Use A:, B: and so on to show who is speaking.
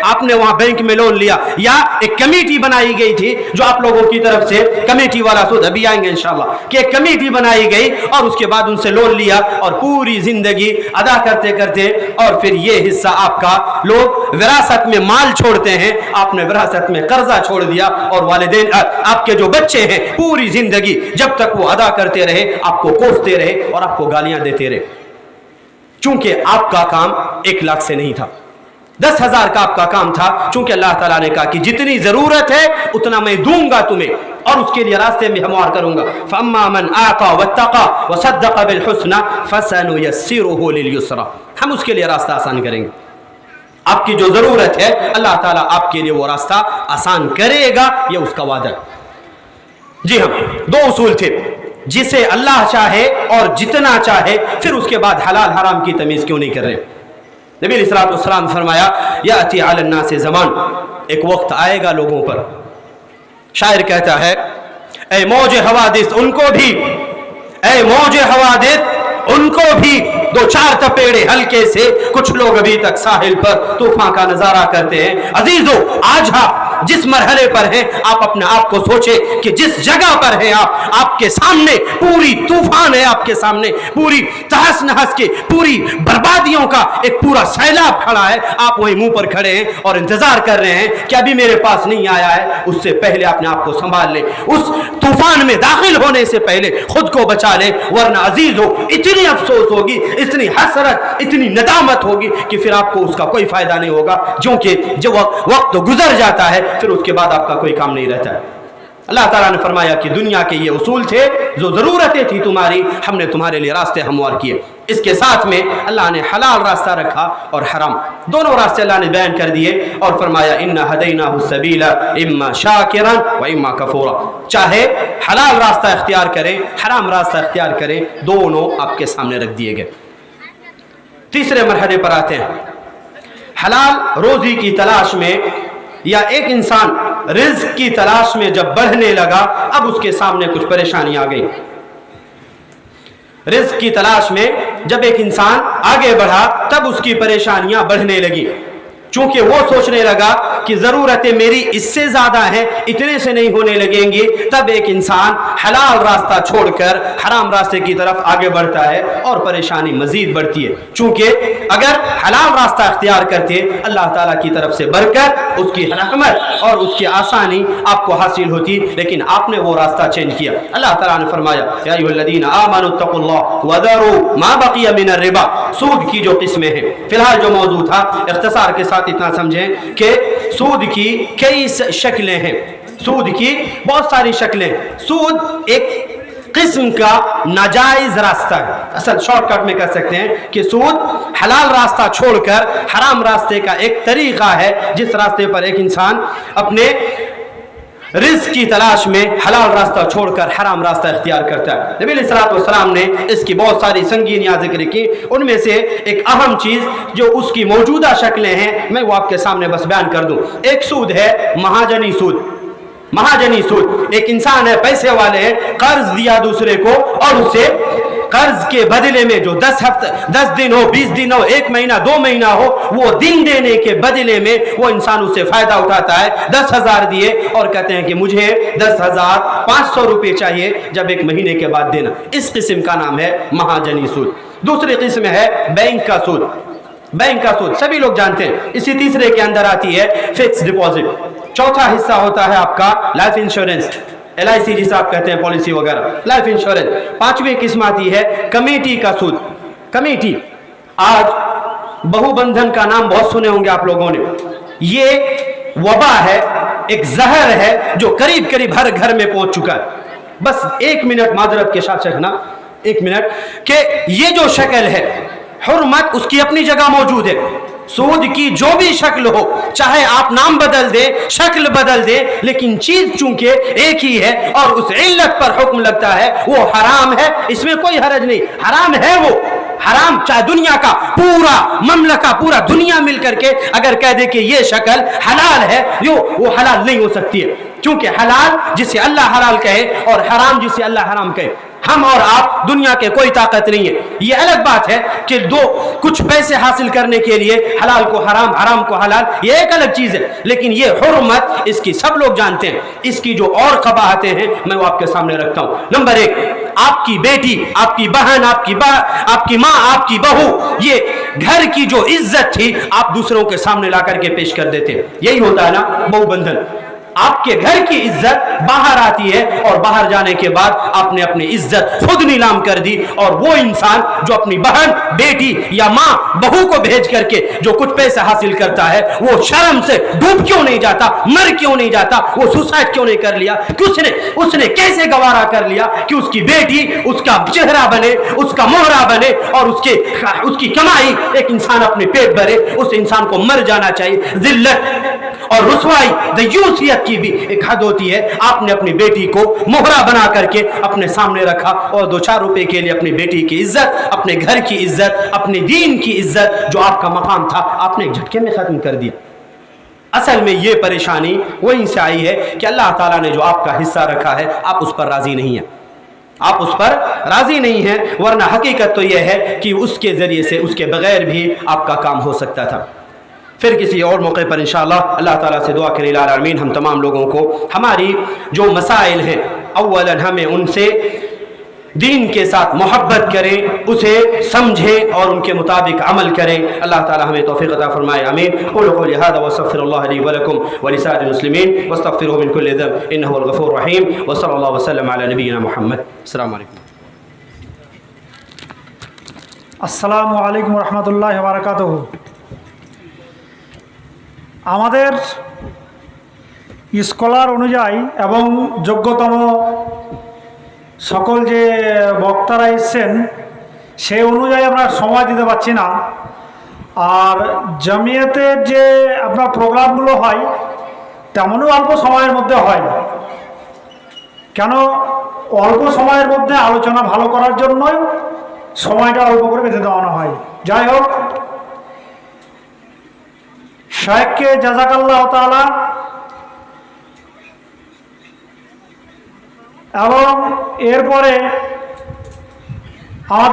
A: आपने वहां बैंक में लोन लिया, या एक कमेटी बनाई गई थी जो आप लोगों की तरफ से, कमेटी वाला सूद अभी आएंगे इंशाल्लाह, कि एक कमेटी बनाई गई और उसके बाद उनसे लोन लिया और पूरी जिंदगी अदा करते करते और फिर ये हिस्सा आपका, लोग विरासत में माल छोड़ते हैं, आपने विरासत में कर्जा छोड़ दिया और वालिदैन आपके जो बच्चे हैं पूरी जिंदगी जब तक वो अदा करते रहे आपको कोसते रहे और आपको गालियां देते रहे, चूंकि आपका काम 1 लाख से नहीं था, 10,000 का आपका काम था। चूंकि अल्लाह ताला ने कहा कि जितनी जरूरत है उतना मैं दूंगा तुम्हें और उसके लिए रास्ते में हमवार करूंगा। फअम्मा मन आता वत्तका वसद्दक़ बिल हुस्ना फसनुयस्सिरुहु लिल युस्रा, हम उसके लिए रास्ता आसान करेंगे। आपकी जो जरूरत है अल्लाह ताला आपके लिए वो रास्ता आसान करेगा, ये उसका वादा है। जी हाँ, 2 उसूल थे, जिसे अल्लाह चाहे और जितना चाहे, फिर उसके बाद हलाल हराम की तमीज क्यों नहीं कर रहे। नबी अलैहिस्सलातु वस्सलाम फरमाया याती अलन्नास ज़मान, एक वक्त आएगा लोगों पर, शायर कहता है ऐ मौज हवादिस उनको भी, ऐ मौज हवादिस उनको भी, 2-4 तपेड़े हल्के से, कुछ लोग अभी तक साहिल पर तूफान का नजारा करते हैं। अजीजों, आज आप जिस मरहले पर हैं, आप अपने आप को सोचें कि जिस जगह पर हैं आप, आपके सामने पूरी तूफान है, आपके सामने पूरी तहस नहस के, पूरी बर्बादियों का एक पूरा सैलाब खड़ा है, आप वही मुंह पर खड़े हैं और इंतजार कर रहे हैं कि अभी मेरे पास नहीं आया है। उससे पहले अपने आप को संभाल लें, उस तूफान में दाखिल होने से पहले खुद को बचा लें, वरना अजीजों इतनी अफसोस होगी, इतनी हसरत, इतनी नदामत होगी कि फिर आपको उसका कोई फायदा नहीं होगा, क्योंकि जब वक्त गुजर जाता है फिर उसके बाद आपका कोई काम नहीं रहता है। अल्लाह ताला ने फरमाया कि दुनिया के ये उसूल थे, जो ज़रूरतें थी तुम्हारी, हमने तुम्हारे लिए रास्ते हमवार किए। इसके साथ में अल्लाह ने हलाल रास्ता रखा और हराम, दोनों रास्ते अल्लाह ने बयान कर दिए और फरमाया इन्ना हदैनाहु सबीला इम्मा शाकिरन व इम्मा कफूरा, चाहे हलाल रास्ता इख्तियार करें, हराम रास्ता इख्तियार करें, दोनों आपके सामने रख दिए गए। तीसरे मरहले पर आते हैं, हलाल रोजी की तलाश में, या एक इंसान रिज़्क की तलाश में जब बढ़ने लगा, अब उसके सामने कुछ परेशानी आ गई। रिज़्क की तलाश में जब एक इंसान आगे बढ़ा, तब उसकी परेशानियां बढ़ने लगी, चूंकि वो सोचने लगा कि ज़रूरतें मेरी इससे ज़्यादा हैं, इतने से नहीं होने लगेंगी। तब एक इंसान हलाल रास्ता छोड़कर हराम रास्ते की तरफ आगे बढ़ता है और परेशानी मज़ीद बढ़ती है, चूंकि अगर हलाल रास्ता इख्तियार करते अल्लाह ताला की तरफ से बढ़कर उसकी रहमत और उसकी आसानी आपको हासिल होती, लेकिन आपने वो रास्ता चेंज किया। अल्लाह ताला ने फरमाया या अय्युहल्लज़ीना आमनुत्तक़ुल्लाह वज़रू मा बक़िया मिनर रिबा, सूद की जो किस्में हैं, फिलहाल जो मौजू था इख्तिसार के साथ इतना समझें कि सूद की कई शक्लें हैं, सूद की बहुत सारी शक्लें। सूद एक किस्म का नाजायज रास्ता है, असल शॉर्टकट में कह सकते हैं कि सूद हलाल रास्ता छोड़कर हराम रास्ते का एक तरीका है, जिस रास्ते पर एक इंसान अपने रिज़्क की तलाश में हलाल रास्ता छोड़कर हराम रास्ता इख्तियार करता है। नबी अलैहिस्सलातु वस्सलाम ने इसकी बहुत सारी संगीनियां जिक्र की, उनमें से एक अहम चीज़ जो उसकी मौजूदा शक्लें हैं, मैं वो आपके सामने बस बयान कर दूं। एक सूद है महाजनी सूद। महाजनी सूद, एक इंसान है, पैसे वाले हैं, कर्ज दिया दूसरे को और उससे कर्ज के बदले में जो 10 दिन हो, 20 दिन हो, 1 महीना, 2 महीना हो, वो दिन देने के बदले में वो इंसान उससे फायदा उठाता है। 10,000 दिए और कहते हैं कि मुझे 10,500 रुपये चाहिए जब 1 महीने के बाद देना। इस किस्म का नाम है महाजनी सूद। दूसरी किस्म है बैंक का सूद। बैंक का सूद सभी लोग जानते हैं। इसी तीसरे के अंदर आती है फिक्स डिपॉजिट। चौथा हिस्सा होता है आपका लाइफ इंश्योरेंस, LIC जिसे आप कहते हैं, पॉलिसी वगैरह, लाइफ इंश्योरेंस। 5वीं किस्म आती है कमेटी का सूद। कमेटी, आज बहुबंधन का नाम बहुत सुने होंगे आप लोगों ने। ये वबा है, एक जहर है जो करीब करीब हर घर में पहुंच चुका है। बस 1 मिनट माजरत के साथ रखना, 1 मिनट, कि ये जो शक्ल है, हुर्मत उसकी अपनी जगह मौजूद है। सूद की जो भी शक्ल हो, चाहे आप नाम बदल दे, शक्ल बदल दे, लेकिन चीज चूंकि एक ही है और उस इल्लत पर हुक्म लगता है, वो हराम है, इसमें कोई हरज नहीं। हराम है वो हराम, चाहे दुनिया का पूरा ममलका, पूरा दुनिया मिलकर के अगर कह दे कि ये शक्ल हलाल है, वो हलाल नहीं हो सकती है, क्योंकि हलाल जिसे अल्लाह हलाल कहे और हराम जिसे अल्लाह हराम कहे। हम और आप दुनिया के कोई ताकत नहीं है। ये अलग बात है कि दो कुछ पैसे हासिल करने के लिए हलाल को हराम, हराम को हलाल, ये एक अलग चीज है। लेकिन ये हुर्मत इसकी सब लोग जानते हैं। इसकी जो और कबाहतें हैं मैं वो आपके सामने रखता हूं। नंबर एक, आपकी बेटी, आपकी बहन, आपकी माँ, आपकी बहू, ये घर की जो इज्जत थी आप दूसरों के सामने ला करके पेश कर देते हैं। यही होता है ना बहु बंधन। आपके घर की इज्जत बाहर आती है और बाहर जाने के बाद आपने अपनी इज्जत खुद नीलाम कर दी। और वो इंसान जो अपनी बहन, बेटी या माँ, बहू को भेज करके जो कुछ पैसे हासिल करता है वो शर्म से डूब क्यों नहीं जाता, मर क्यों नहीं जाता, वो सुसाइड क्यों नहीं कर लिया कि उसने कैसे गवारा कर लिया कि उसकी बेटी उसका चेहरा बने, उसका मोहरा बने और उसकी कमाई एक इंसान अपने पेट भरे। उस इंसान को मर जाना चाहिए। जिल्लत और रुसवाई, दयूसियत की भी एक हद होती है। आपने अपनी बेटी को मोहरा बना करके अपने सामने रखा और 2-4 रुपए के लिए अपनी बेटी की इज्जत, अपने घर की इज्जत, अपने दीन की इज्जत, जो आपका मकाम था, आपने एक झटके में खत्म कर दिया। असल में ये परेशानी वहीं से आई है कि अल्लाह ताला ने जो आपका हिस्सा रखा है आप उस पर राजी नहीं है, आप उस पर राजी नहीं हैं। वरना हकीकत तो यह है कि उसके जरिए से, उसके बगैर भी आपका काम हो सकता था। फिर किसी और मौके पर इंशाअल्लाह अल्लाह ताला से दुआ करें इलाही आमीन हम तमाम लोगों को हमारी जो मसाइल हैं अव्वलन हमें उनसे दीन के साथ मोहब्बत करें, उसे समझें और उनके मुताबिक अमल करें। अल्लाह ताला हमें तौफीक अता फरमाए। आमीन। क़ुलू क़ौली हाज़ा व अस्तग़फ़िरुल्लाह ली व लकुम व लिसाइरिल मुस्लिमीन वस्तग़फ़िरूहु मिन कुल्लि ज़ंब इन्नहु हुवल गफ़ूरुर रहीम व सल्लल्लाहु व सल्लम अला नबिय्यिना मुहम्मद। अस्सलामु अलैकुम।
B: আসসালামু আলাইকুম রহমতুল্লাহ বারাকাতুহু। আমাদের স্কলার অনুযায়ী এবং যোগ্যতম সকল যে বক্তারা এসছেন সেই অনুযায়ী আমরা সময় দিতে পারছি না। আর জামিয়াতের যে আপনার প্রোগ্রামগুলো হয় তেমনও অল্প সময়ের মধ্যে হয়। কেন অল্প সময়ের মধ্যে আলোচনা ভালো করার জন্যই সময়টা অল্প করে বেঁধে দেওয়ানো হয়। যাই হোক, শায়েখকে জাযাকাল্লাহ তাআলা এবং এরপরে